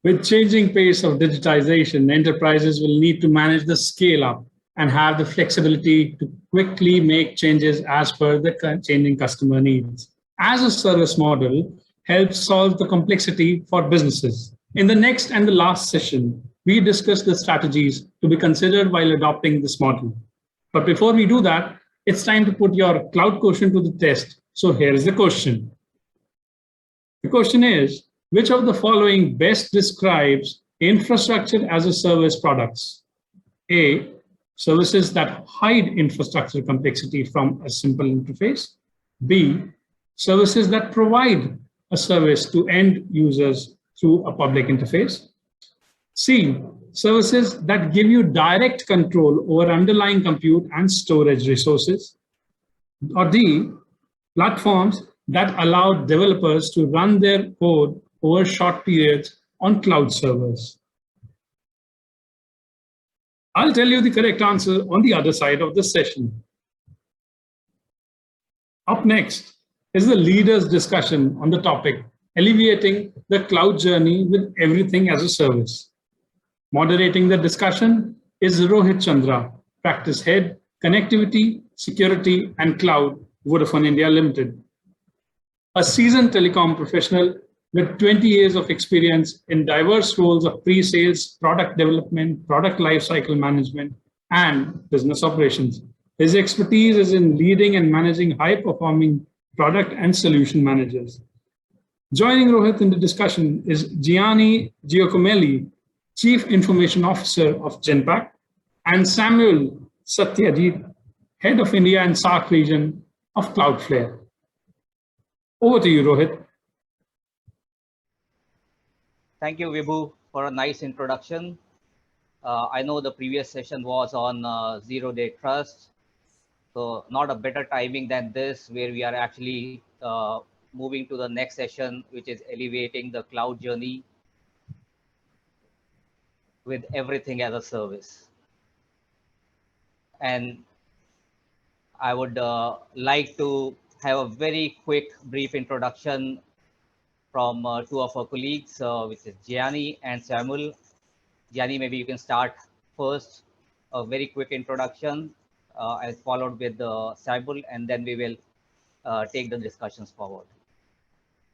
With changing pace of digitization, enterprises will need to manage the scale up and have the flexibility to quickly make changes as per the changing customer needs. As a service model helps solve the complexity for businesses. In the next and the last session, we discuss the strategies to be considered while adopting this model. But before we do that, it's time to put your cloud quotient to the test. So here's the question. The question is, which of the following best describes infrastructure as a service products? A, services that hide infrastructure complexity from a simple interface. B, services that provide a service to end users through a public interface. C, services that give you direct control over underlying compute and storage resources. Or D, platforms that allow developers to run their code over short periods on cloud servers. I'll tell you the correct answer on the other side of the session. Up next is the leaders' discussion on the topic, Alleviating the Cloud Journey with Everything as a Service. Moderating the discussion is Rohit Chandra, Practice Head, Connectivity, Security and Cloud, Vodafone India Limited. A seasoned telecom professional with 20 years of experience in diverse roles of pre-sales, product development, product lifecycle management, and business operations. His expertise is in leading and managing high-performing product and solution managers. Joining Rohit in the discussion is Gianni Giacomelli, Chief Information Officer of Genpact, and Samuel Sathyajith, Head of India and SAARC region of Cloudflare. Over to you, Rohit. Thank you, Vibhu, for a nice introduction. I know the previous session was on zero-day trust, so not a better timing than this, where we are actually moving to the next session, which is Alleviating the Cloud Journey with Everything as a Service. And I would like to have a very quick, brief introduction from two of our colleagues, which is Gianni and Samuel. Gianni, maybe you can start first, a very quick introduction, and followed with Samuel, and then we will take the discussions forward.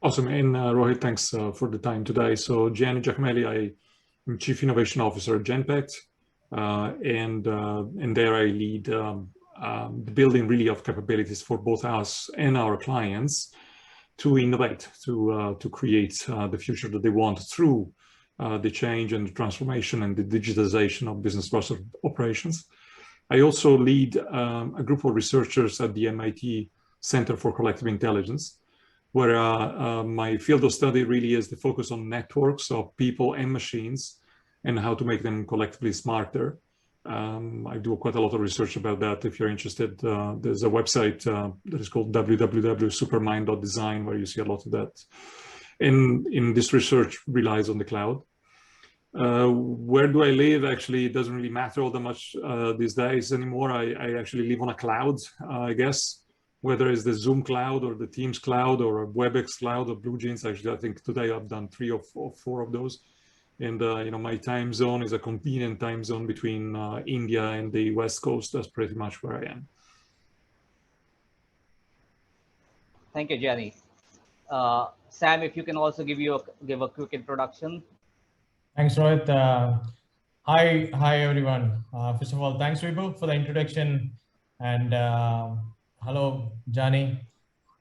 Awesome, and Rohit, thanks for the time today. So Gianni Giacomelli, I am Chief Innovation Officer at Genpact, and there I lead the building really of capabilities for both us and our clients to innovate, to create the future that they want through the change and the transformation and the digitization of business process operations. I also lead a group of researchers at the MIT Center for Collective Intelligence, where my field of study really is the focus on networks of people and machines and how to make them collectively smarter. I do quite a lot of research about that. If you're interested, there's a website that is called www.supermind.design, where you see a lot of that. And in this research relies on the cloud. Where do I live? Actually, it doesn't really matter all that much these days anymore. I actually live on a cloud, I guess, whether it's the Zoom cloud or the Teams cloud or a WebEx cloud or BlueJeans. Actually, I think today I've done 3 or 4 of those. And you know, my time zone is a convenient time zone between India and the West Coast. That's pretty much where I am. Thank you, Gianni. Sam, if you can also give a quick introduction. Thanks, Rohit. Hi, everyone. First of all, thanks, Vibhu, for the introduction, and hello, Gianni.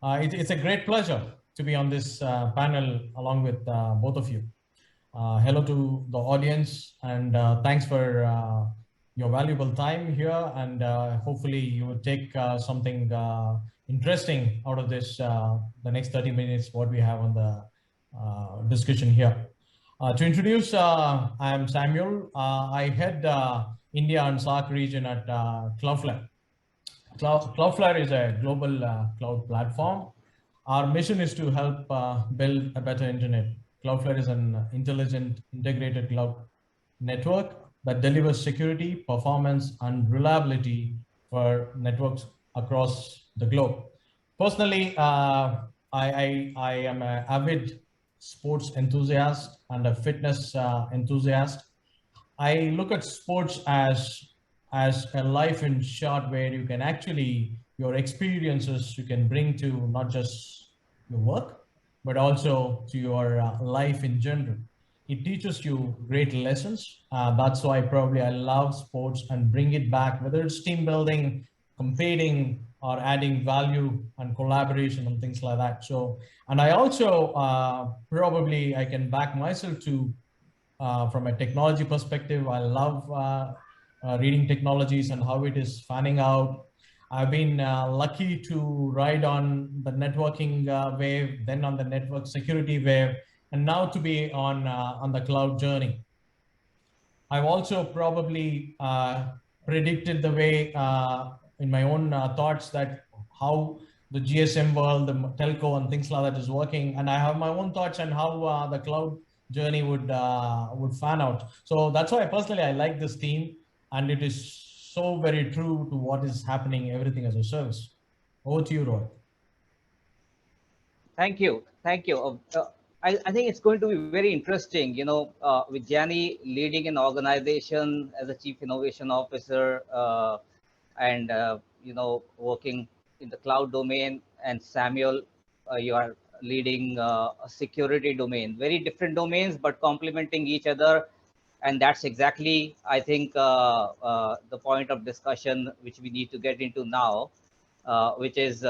It's a great pleasure to be on this panel along with both of you. Hello to the audience, and thanks for your valuable time here, and hopefully you will take something interesting out of this, the next 30 minutes, what we have on the discussion here. To introduce, I am Samuel. I head India and SAARC region at Cloudflare. Cloudflare is a global cloud platform. Our mission is to help build a better internet. Cloudflare is an intelligent, integrated cloud network that delivers security, performance, and reliability for networks across the globe. Personally, I am an avid sports enthusiast and a fitness enthusiast. I look at sports as a life in short, where you can actually, your experiences you can bring to not just your work, but also to your life in general. It teaches you great lessons. That's why probably I love sports and bring it back, whether it's team building, competing, or adding value and collaboration and things like that. So, and I also probably I can back myself to from a technology perspective. I love reading technologies and how it is fanning out. I've been lucky to ride on the networking wave, then on the network security wave, and now to be on the cloud journey. I've also probably predicted the way in my own thoughts that how the GSM world, the telco and things like that is working. And I have my own thoughts on how the cloud journey would fan out. So that's why personally I like this theme, and it is so very true to what is happening, everything as a service. Over to you, Rohit. Thank you. Thank you. I think it's going to be very interesting, with Gianni leading an organization as a chief innovation officer and, working in the cloud domain, and Samuel, you are leading a security domain, very different domains, but complementing each other. And that's exactly, I think, the point of discussion which we need to get into now, which is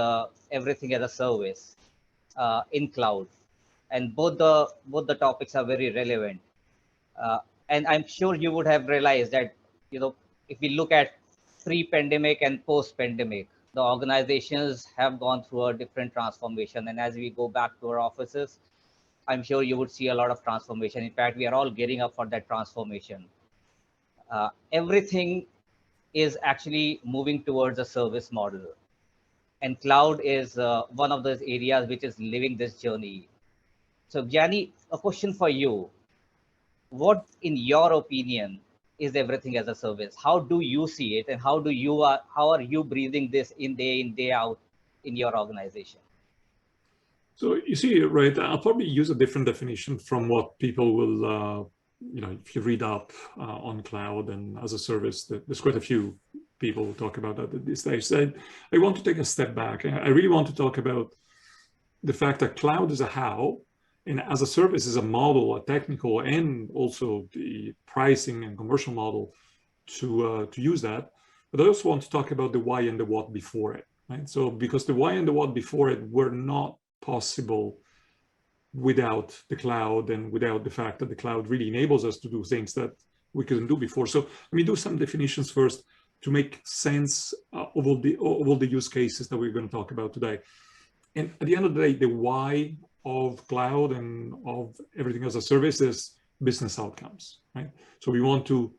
everything as a service in cloud. And both the topics are very relevant. And I'm sure you would have realized that, if we look at pre-pandemic and post-pandemic, the organizations have gone through a different transformation. And as we go back to our offices, I'm sure you would see a lot of transformation. In fact, we are all gearing up for that transformation. Everything is actually moving towards a service model. And cloud is one of those areas which is living this journey. So Gianni, a question for you. What, in your opinion, is everything as a service? How do you see it, and how are you breathing this in, day out in your organization? So you see, right, I'll probably use a different definition from what people will, if you read up on cloud and as a service, there's quite a few people who talk about that at this stage. I want to take a step back. I really want to talk about the fact that cloud is a how, and as a service is a model, a technical, and also the pricing and commercial model to use that. But I also want to talk about the why and the what before it, right? So because the why and the what before it were not possible without the cloud, and without the fact that the cloud really enables us to do things that we couldn't do before. So let me do some definitions first to make sense of all the use cases that we're going to talk about today. And at the end of the day, the why of cloud and of everything as a service is business outcomes, right? So we want to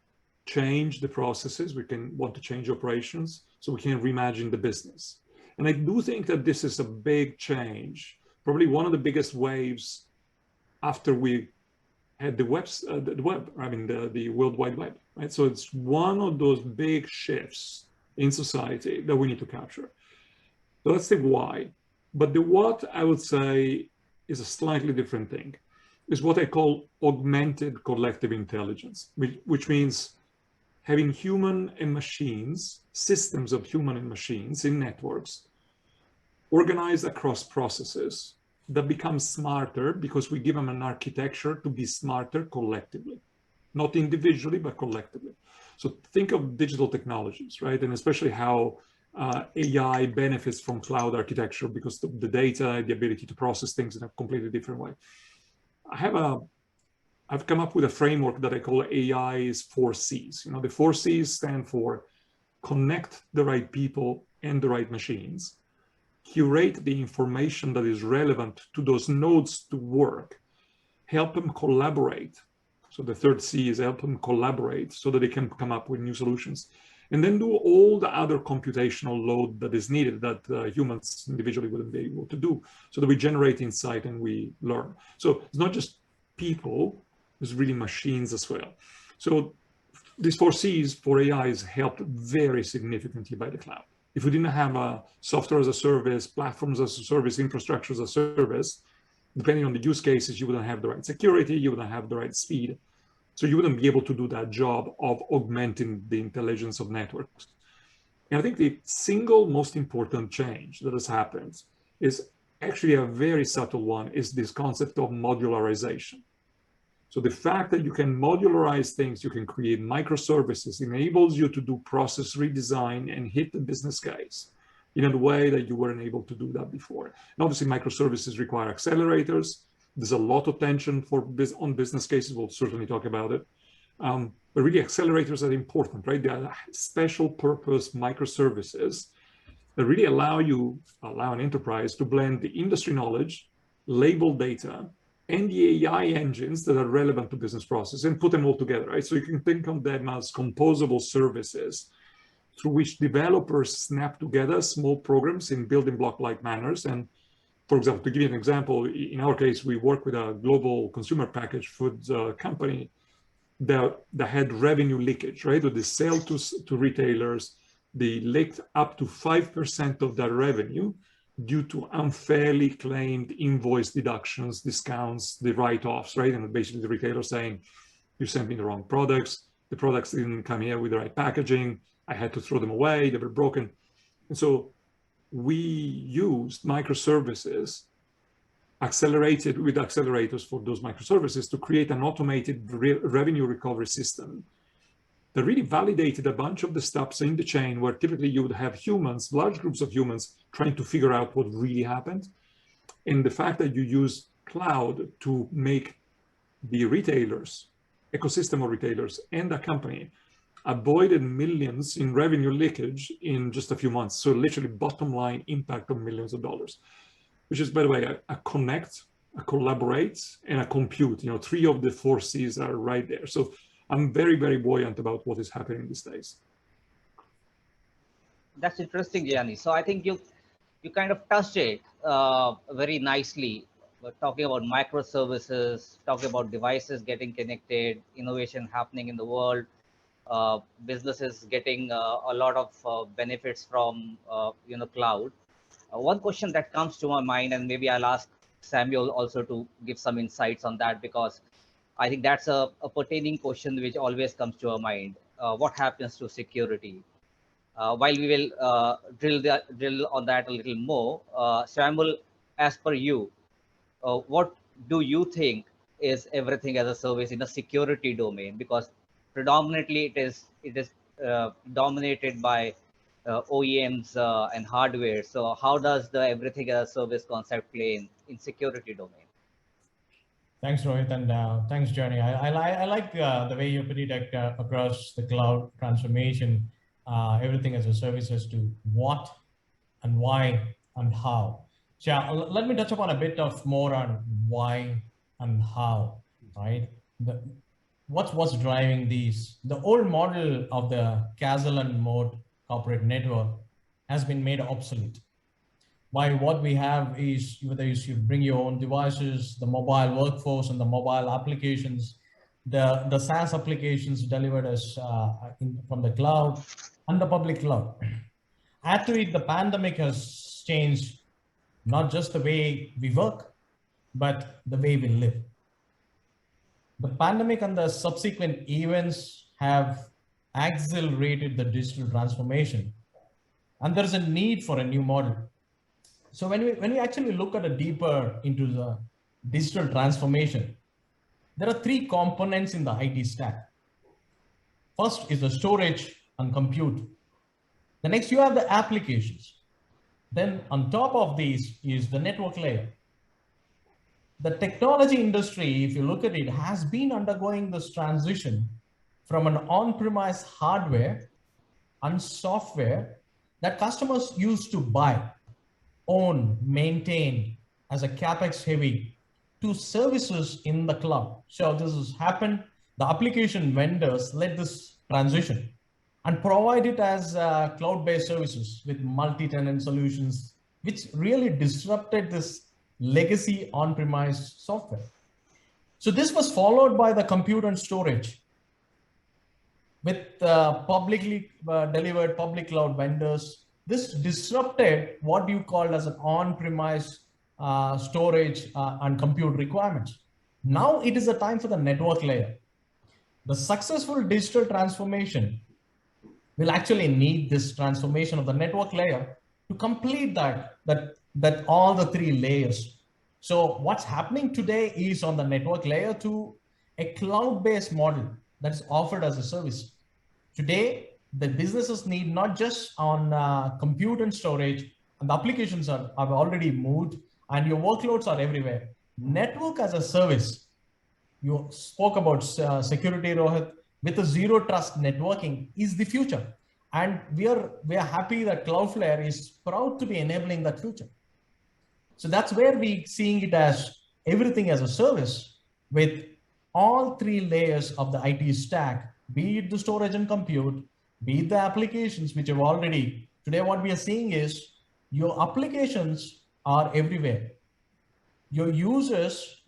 change the processes, want to change operations, so we can reimagine the business. And I do think that this is a big change, probably one of the biggest waves after we had the web, the World Wide Web, right? So it's one of those big shifts in society that we need to capture. So that's the why. But the what, I would say, is a slightly different thing. Is what I call augmented collective intelligence, which means having human and machines, systems of human and machines in networks, organized across processes that become smarter because we give them an architecture to be smarter collectively, not individually, but collectively. So think of digital technologies, right? And especially how AI benefits from cloud architecture because the data, the ability to process things in a completely different way. I've come up with a framework that I call AI's 4 C's. The 4 C's stand for connect the right people and the right machines, curate the information that is relevant to those nodes to work, help them collaborate. So the 3rd C is help them collaborate so that they can come up with new solutions. And then do all the other computational load that is needed that humans individually wouldn't be able to do, so that we generate insight and we learn. So it's not just people, it's really machines as well. So these 4 C's for AI is helped very significantly by the cloud. If we didn't have a software as a service, platforms as a service, infrastructure as a service, depending on the use cases, you wouldn't have the right security, you wouldn't have the right speed. So you wouldn't be able to do that job of augmenting the intelligence of networks. And I think the single most important change that has happened is actually a very subtle one, is this concept of modularization. So the fact that you can modularize things, you can create microservices, enables you to do process redesign and hit the business case in a way that you weren't able to do that before. And obviously microservices require accelerators. There's a lot of tension on business cases. We'll certainly talk about it. But really accelerators are important, right? They are special purpose microservices that really allow an enterprise to blend the industry knowledge, label data, and the AI engines that are relevant to business process and put them all together, right? So you can think of them as composable services through which developers snap together small programs in building block-like manners. And for example, to give you an example, in our case, we work with a global consumer packaged foods company that had revenue leakage, right? So they sell to retailers, they leaked up to 5% of their revenue due to unfairly claimed invoice deductions, discounts, the write-offs, right? And basically the retailer saying, you sent me the wrong products, the products didn't come here with the right packaging, I had to throw them away, they were broken. And so we used microservices accelerated with accelerators for those microservices to create an automated revenue recovery system that really validated a bunch of the steps in the chain where typically you would have humans, large groups of humans, trying to figure out what really happened. And the fact that you use cloud to make the retailers, ecosystem of retailers and the company avoided millions in revenue leakage in just a few months. So literally bottom line impact of millions of dollars, which is, by the way, a connect, a collaborate, and a compute. You know, 3 of the 4 C's are right there. So I'm very, very buoyant about what is happening these days. That's interesting, Gianni. So I think you kind of touched it very nicely. We're talking about microservices, talking about devices getting connected, innovation happening in the world, businesses getting a lot of benefits from cloud. One question that comes to my mind, and maybe I'll ask Samuel also to give some insights on that, because I think that's a pertaining question which always comes to our mind. What happens to security? While we will drill on that a little more, Samuel, as per you, what do you think is everything as a service in a security domain? Because predominantly it is dominated by OEMs and hardware. So how does the everything as a service concept play in security domain? Thanks, Rohit, and thanks, Gianni. I like the way you put it across the cloud transformation, everything as a service as to what and why and how. So let me touch upon a bit of more on why and how, right? What's driving these? The old model of the castle and moat corporate network has been made obsolete. Why what we have is, whether you bring your own devices, the mobile workforce and the mobile applications, the SaaS applications delivered as from the cloud and the public cloud. Add to it, the pandemic has changed not just the way we work, but the way we live. The pandemic and the subsequent events have accelerated the digital transformation, and there is a need for a new model. So when we actually look at a deeper into the digital transformation, there are 3 components in the IT stack. First is the storage and compute. The next, you have the applications. Then on top of these is the network layer. The technology industry, if you look at it, has been undergoing this transition from an on-premise hardware and software that customers used to buy, own, maintain as a CapEx heavy, to services in the cloud. So this has happened. The application vendors led this transition and provide it as cloud-based services with multi-tenant solutions, which really disrupted this legacy on-premise software. So this was followed by the compute and storage with publicly delivered public cloud vendors. This disrupted what you called as an on-premise storage and compute requirements. Now it is a time for the network layer. The successful digital transformation will actually need this transformation of the network layer to complete that all the three layers. So what's happening today is on the network layer to a cloud-based model that is offered as a service. Today, the businesses need not just on compute and storage, and the applications are already moved, and your workloads are everywhere. Network as a service. You spoke about security, Rohit. With a zero trust networking is the future. And we are happy that Cloudflare is proud to be enabling that future. So that's where we seeing it as everything as a service with all three layers of the IT stack, be it the storage and compute, be it the applications, which have already, today what we are seeing is your applications are everywhere. Your users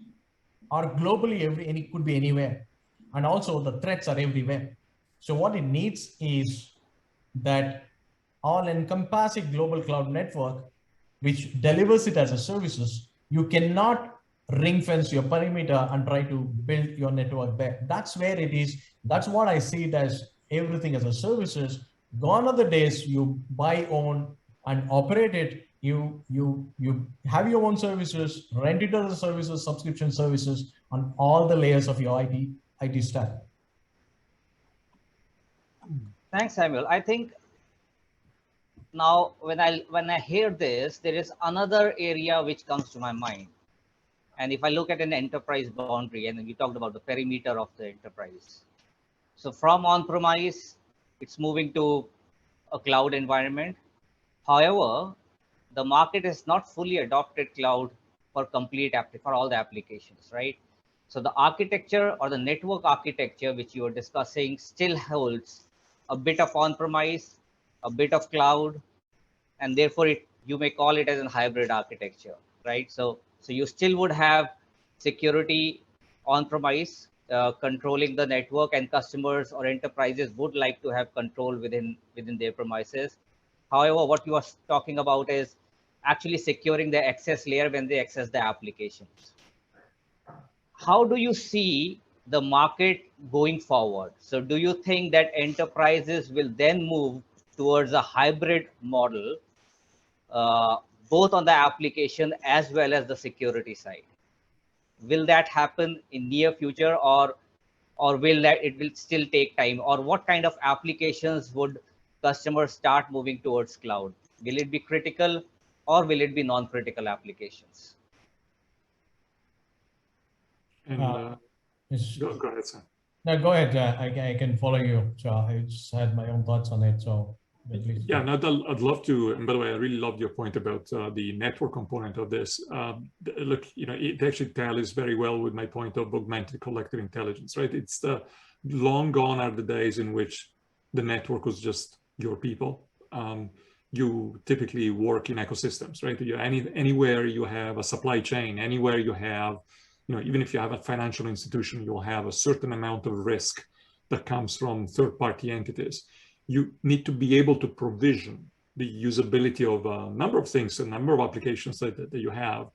are globally and it could be anywhere. And also the threats are everywhere. So what it needs is that all-encompassing global cloud network, which delivers it as a services. You cannot ring fence your perimeter and try to build your network there. That's where it is. That's what I see it as everything as a services. Gone are the days you buy, own, and operate it. You have your own services, rent it as a services, subscription services on all the layers of your IT stack. Thanks, Samuel. I think now when I hear this, there is another area which comes to my mind. And if I look at an enterprise boundary, and we talked about the perimeter of the enterprise. So from on-premise, it's moving to a cloud environment. However, the market has not fully adopted cloud for all the applications, right? So the architecture or the network architecture, which you were discussing, still holds a bit of on-premise, a bit of cloud, and therefore you may call it as a hybrid architecture, right? So you still would have security on-premise, controlling the network, and customers or enterprises would like to have control within their premises. However, what you are talking about is actually securing the access layer when they access the applications. How do you see the market going forward? So do you think that enterprises will then move towards a hybrid model, both on the application as well as the security side? Will that happen in near future, or will it still take time? Or what kind of applications would customers start moving towards cloud? Will it be critical or will it be non-critical applications? And go ahead, Sam. No, go ahead. I can follow you. So I just had my own thoughts on it. So yeah, no, I'd love to. And by the way, I really loved your point about the network component of this. Look, it actually tallies very well with my point of augmented collective intelligence, right? It's long gone are the days in which the network was just your people. You typically work in ecosystems, right? Anywhere you have a supply chain, anywhere you have, even if you have a financial institution, you'll have a certain amount of risk that comes from third-party entities. You need to be able to provision the usability of a number of things, a number of applications that you have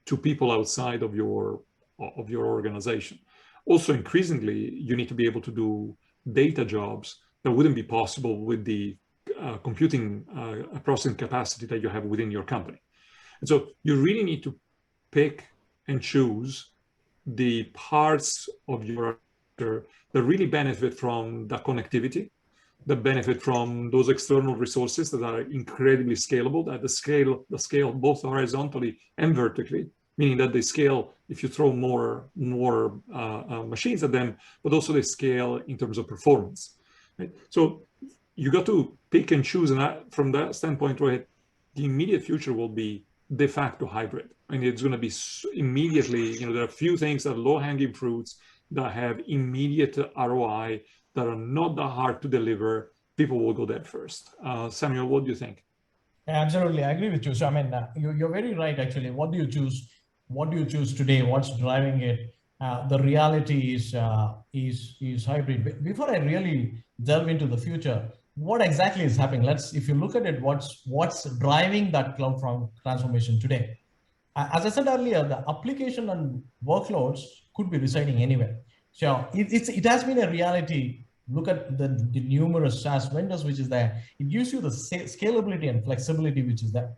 to people outside of your organization. Also, increasingly, you need to be able to do data jobs that wouldn't be possible with the computing processing capacity that you have within your company. And so you really need to pick and choose the parts of your that really benefit from the connectivity, that benefit from those external resources that are incredibly scalable, that the scale both horizontally and vertically, meaning that they scale if you throw more machines at them, but also they scale in terms of performance. Right? So you got to pick and choose, and from that standpoint, right, the immediate future will be de facto hybrid. And it's going to be immediately, there are a few things that are low-hanging fruits that have immediate ROI that are not that hard to deliver. People will go there first. Samuel, what do you think? Yeah, absolutely, I agree with you. So I mean, you're very right. Actually, what do you choose? What do you choose today? What's driving it? The reality is hybrid. Before I really delve into the future, what exactly is happening? If you look at it, what's driving that cloud transformation today? as I said earlier, the application and workloads could be residing anywhere. So it has been a reality. Look at the numerous SaaS vendors which is there. It gives you the scalability and flexibility which is there.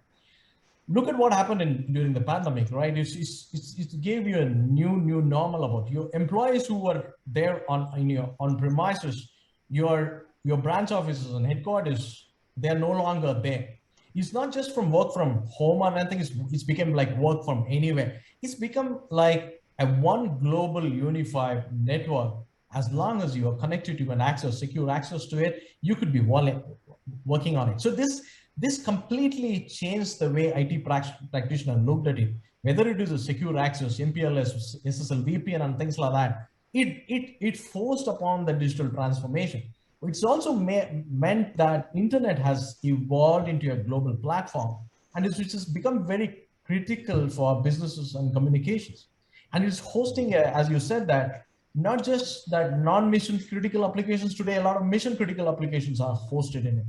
Look at what happened during the pandemic, right? It gave you a new normal about your employees who were there on premises, your branch offices and headquarters. They are no longer there. It's not just from work from home or anything. It's become like work from anywhere. It's become like a one global unified network. As long as you are connected to an secure access to it, you could be working on it. So this completely changed the way IT practitioner looked at it. Whether it is a secure access, MPLS, SSL, VPN, and things like that, it forced upon the digital transformation. It's also meant that internet has evolved into a global platform, and which has become very critical for businesses and communications. And it's hosting, as you said, that not just that non-mission critical applications today, a lot of mission critical applications are hosted in it.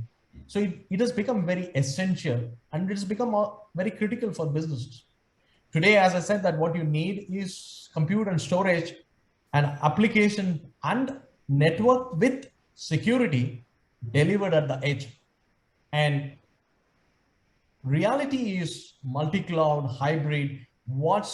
So it has become very essential, and it has become very critical for businesses. Today, as I said, that what you need is compute and storage, and application and network with security delivered at the edge. And reality is multi-cloud, hybrid. What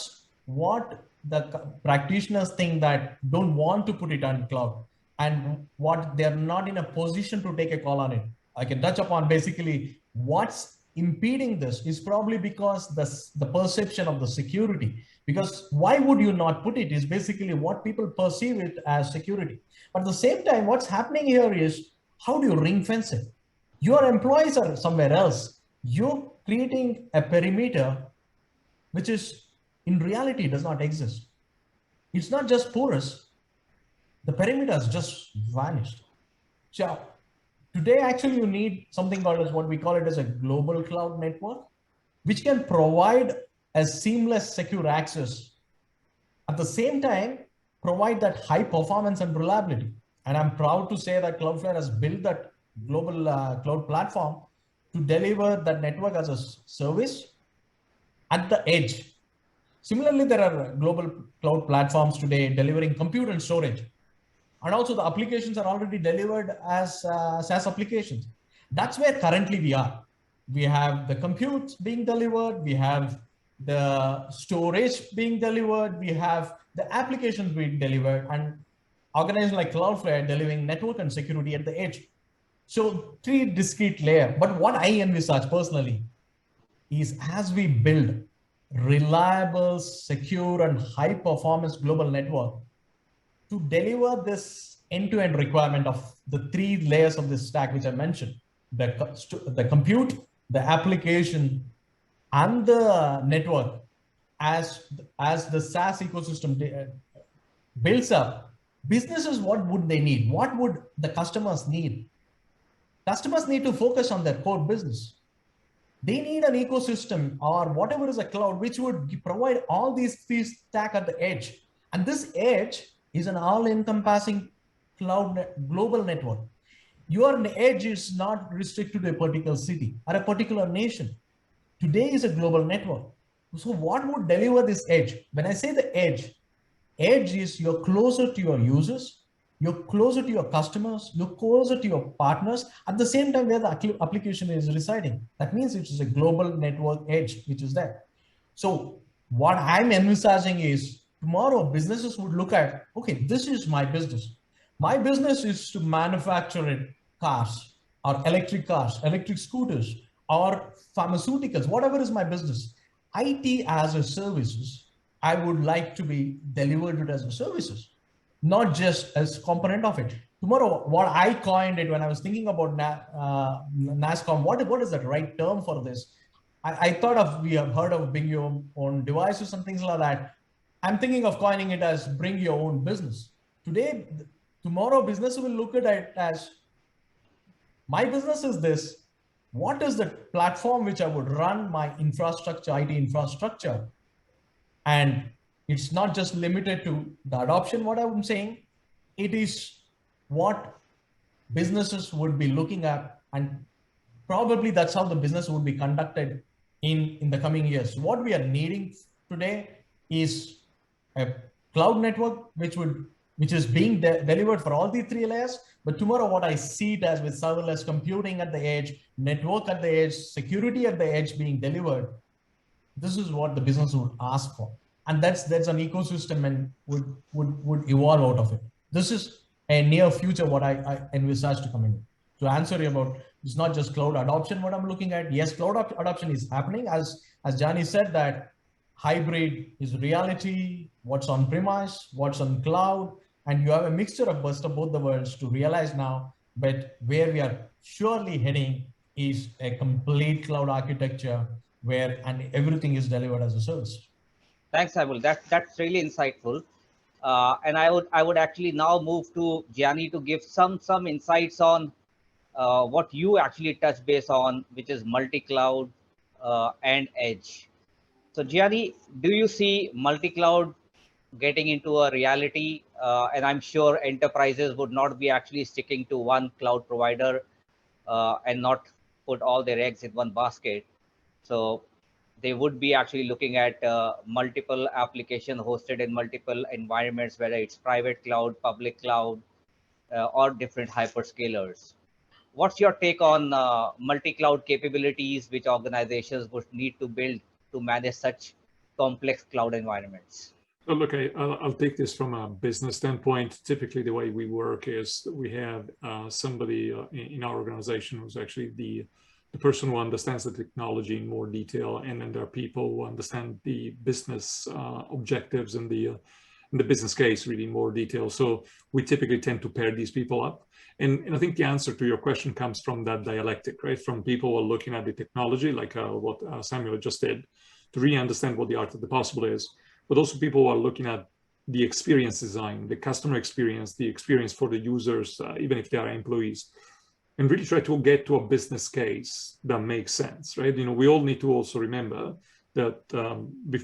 the practitioners think that don't want to put it on cloud, and what they're not in a position to take a call on it. I can touch upon basically what's impeding this is probably because the perception of the security. Because why would you not put it is basically what people perceive it as security. But at the same time, what's happening here is how do you ring fence it? Your employees are somewhere else. You're creating a perimeter which is in reality does not exist. It's not just porous. The perimeter has just vanished. So today, actually, you need something called as what we call it as a global cloud network, which can provide a seamless, secure access. At the same time, provide that high performance and reliability. And I'm proud to say that Cloudflare has built that global cloud platform to deliver that network as a service at the edge. Similarly, there are global cloud platforms today delivering compute and storage. And also the applications are already delivered as SaaS applications. That's where currently we are. We have the compute being delivered, we have the storage being delivered, we have the applications being delivered, and organizations like Cloudflare delivering network and security at the edge. So 3 discrete layers. But what I envisage personally is as we build reliable, secure, and high performance global network, to deliver this end-to-end requirement of the 3 layers of this stack, which I mentioned, the compute, the application, and the network, as the SaaS ecosystem builds up, businesses, what would they need? What would the customers need? Customers need to focus on their core business. They need an ecosystem or whatever is a cloud, which would provide all these 3 stack at the edge. And this edge is an all-encompassing cloud global network. Your edge is not restricted to a particular city or a particular nation. Today is a global network. So what would deliver this edge? When I say the edge is you're closer to your users, you're closer to your customers, you're closer to your partners, at the same time where the application is residing. That means it is a global network edge, which is there. So what I'm envisaging is tomorrow businesses would look at, okay, this is my business. My business is to manufacture cars or electric cars, electric scooters, or pharmaceuticals, whatever is my business. IT as a services, I would like to be delivered as a services, not just as component of it. Tomorrow, what I coined it when I was thinking about nasscom, what is the right term for this? I thought we have heard of bring your own devices and things like that. I'm thinking of coining it as bring your own business. Tomorrow, business will look at it as my business is this. What is the platform which I would run my infrastructure, IT infrastructure? And it's not just limited to the adoption, what I'm saying, it is what businesses would be looking at, and probably that's how the business would be conducted in the coming years. What we are needing today is a cloud network which is being delivered for all the three layers. But tomorrow, what I see it as with serverless computing at the edge, network at the edge, security at the edge being delivered, this is what the business would ask for. And that's an ecosystem and would evolve out of it. This is a near future what I envisage to come in. To answer you about, it's not just cloud adoption what I'm looking at. Yes, cloud adoption is happening. As Gianni said, that hybrid is reality, what's on premise, what's on cloud, and you have a mixture of both the worlds to realize now. But where we are surely heading is a complete cloud architecture where everything is delivered as a service. Thanks, Samuel. That's really insightful. And I would actually now move to Gianni to give some insights on what you actually touch base on, which is multi-cloud and edge. So Gianni, do you see multi-cloud getting into a reality? And I'm sure enterprises would not be actually sticking to one cloud provider and not put all their eggs in one basket. So they would be actually looking at multiple applications hosted in multiple environments, whether it's private cloud, public cloud, or different hyperscalers. What's your take on multi-cloud capabilities which organizations would need to build to manage such complex cloud environments? So look, I'll take this from a business standpoint. Typically, the way we work is we have somebody in our organization who's actually the person who understands the technology in more detail, and then there are people who understand the business objectives and the business case really in more detail. So we typically tend to pair these people up. And I think the answer to your question comes from that dialectic, right? From people who are looking at the technology, like what Samuel just did, to really understand what the art of the possible is, but also people who are looking at the experience design, the customer experience, the experience for the users, even if they are employees, and really try to get to a business case that makes sense, right? You know, we all need to also remember that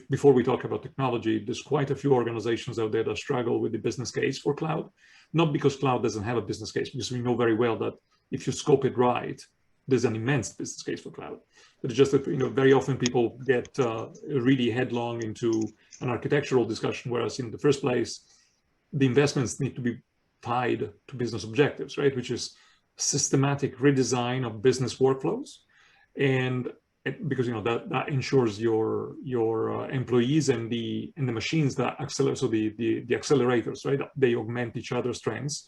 before we talk about technology, there's quite a few organizations out there that struggle with the business case for cloud, not because cloud doesn't have a business case, because we know very well that if you scope it right, there's an immense business case for cloud. But it's just that, you know, very often people get really headlong into an architectural discussion, whereas in the first place, the investments need to be tied to business objectives, right? Which is systematic redesign of business workflows, and because, you know, that ensures your employees and the machines that accelerate, so the accelerators, right? They augment each other's strengths.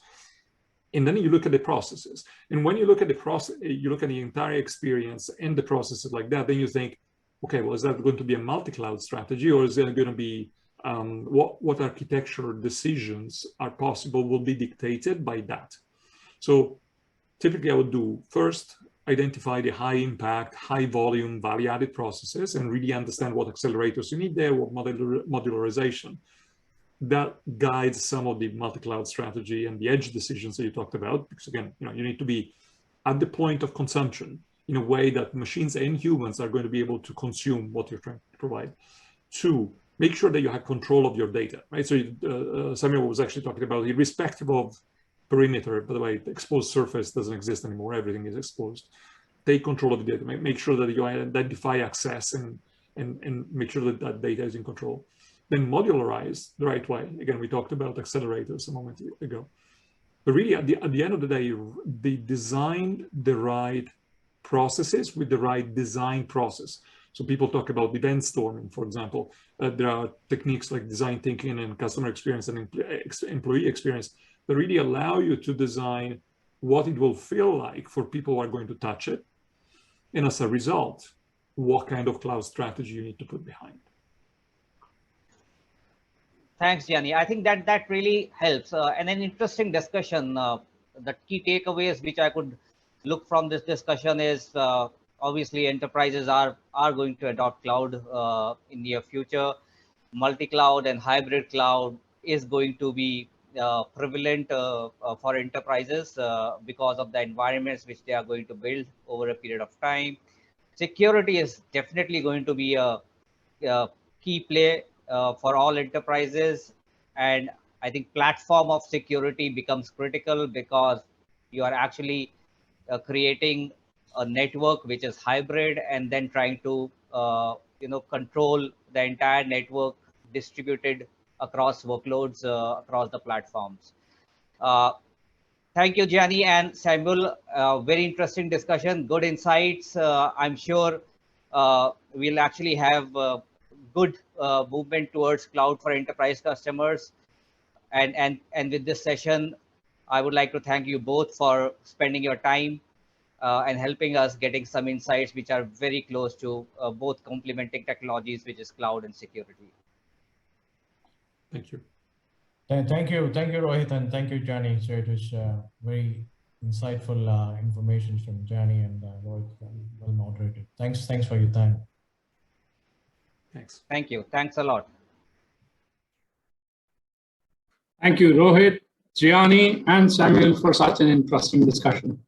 And then you look at the processes. And when you look at the process, you look at the entire experience and the processes like that, then you think, okay, well, is that going to be a multi-cloud strategy, or is it going to be what architectural decisions are possible will be dictated by that? So typically I would do first, identify the high impact, high volume, value-added processes, and really understand what accelerators you need there, what modularization. That guides some of the multi-cloud strategy and the edge decisions that you talked about, because again, you know, you need to be at the point of consumption in a way that machines and humans are going to be able to consume what you're trying to provide. Two, make sure that you have control of your data, right? So Samuel was actually talking about, irrespective of perimeter, by the way, the exposed surface doesn't exist anymore, everything is exposed. Take control of the data, make sure that you identify access and make sure that that data is in control. Then modularize the right way. Again, we talked about accelerators a moment ago. But really, at the end of the day, they designed the right processes with the right design process. So people talk about event storming, for example. There are techniques like design thinking and customer experience and employee experience that really allow you to design what it will feel like for people who are going to touch it. And as a result, what kind of cloud strategy you need to put behind. Thanks, Gianni. I think that really helps. And an interesting discussion. The key takeaways which I could look from this discussion is obviously enterprises are going to adopt cloud in near future. Multi-cloud and hybrid cloud is going to be prevalent for enterprises because of the environments which they are going to build over a period of time. Security is definitely going to be a key play for all enterprises, and I think platform of security becomes critical because you are actually creating a network which is hybrid and then trying to control the entire network distributed across workloads across the platforms. Thank you, Gianni and Samuel. Very interesting discussion, good insights. I'm sure we'll actually have good movement towards cloud for enterprise customers. And with this session, I would like to thank you both for spending your time and helping us getting some insights which are very close to both complementing technologies, which is cloud and security. Thank you. Thank you, Rohit, and thank you, Gianni. So it was very insightful information from Gianni and Rohit, well moderated. Thanks for your time. Thanks. Thank you. Thanks a lot. Thank you, Rohit, Gianni, and Samuel for such an interesting discussion.